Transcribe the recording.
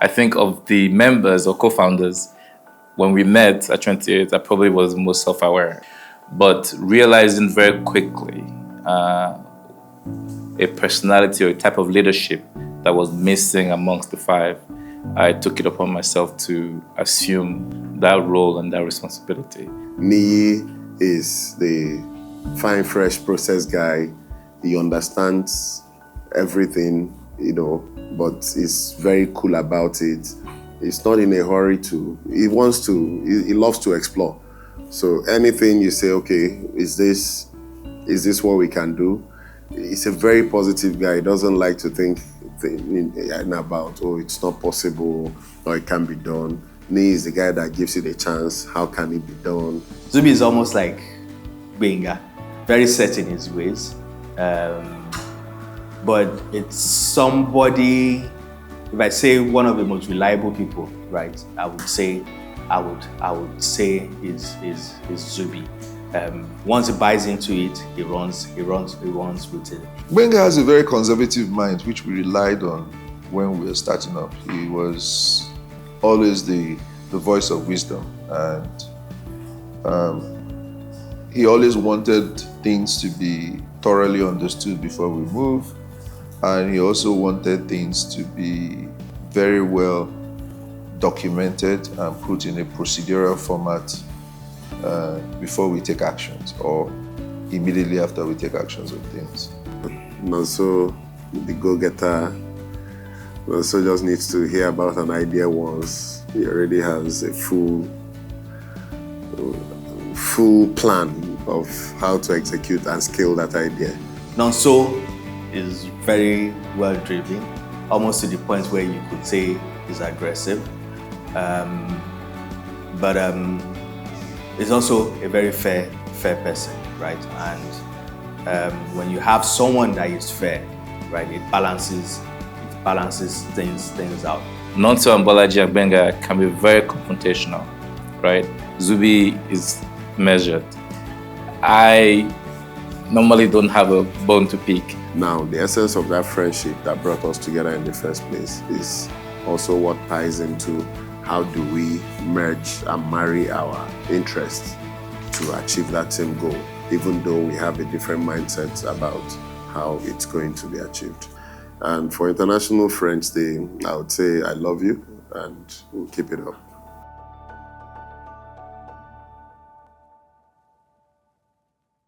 I think of the members or co-founders, when we met at 28, I probably was most self-aware. But realizing very quickly a personality or a type of leadership that was missing amongst the five, I took it upon myself to assume that role and that responsibility. Niyi is the fine, fresh process guy. He understands everything, but is very cool about it. He's not in a hurry to. He loves to explore. So anything you say, okay, is this what we can do? He's a very positive guy. He doesn't like to think about, it's not possible or it can't be done. Niyi is the guy that gives you the chance. How can it be done? Zubi is almost like Gbenga, very set in his ways. But it's somebody, if I say one of the most reliable people, right, I would say is Zubi. Once he buys into it, he runs with it. Gbenga has a very conservative mind, which we relied on when we were starting up. He was always the voice of wisdom, and he always wanted things to be thoroughly understood before we move, and he also wanted things to be very well documented and put in a procedural format before we take actions or immediately after we take actions on things. Nonso, the go-getter, Nonso just needs to hear about an idea once. He already has a full plan of how to execute and scale that idea. Nonso is very well driven, almost to the point where you could say he's aggressive. But he's also a very fair person, right? And when you have someone that is fair, right, it balances things out. Nonso and Bolaji and Gbenga can be very confrontational, right? Zubi is measured. I normally don't have a bone to pick. Now, the essence of that friendship that brought us together in the first place is also what ties into how do we merge and marry our interests to achieve that same goal, even though we have a different mindset about how it's going to be achieved. And for International Friends Day, I would say I love you and we'll keep it up.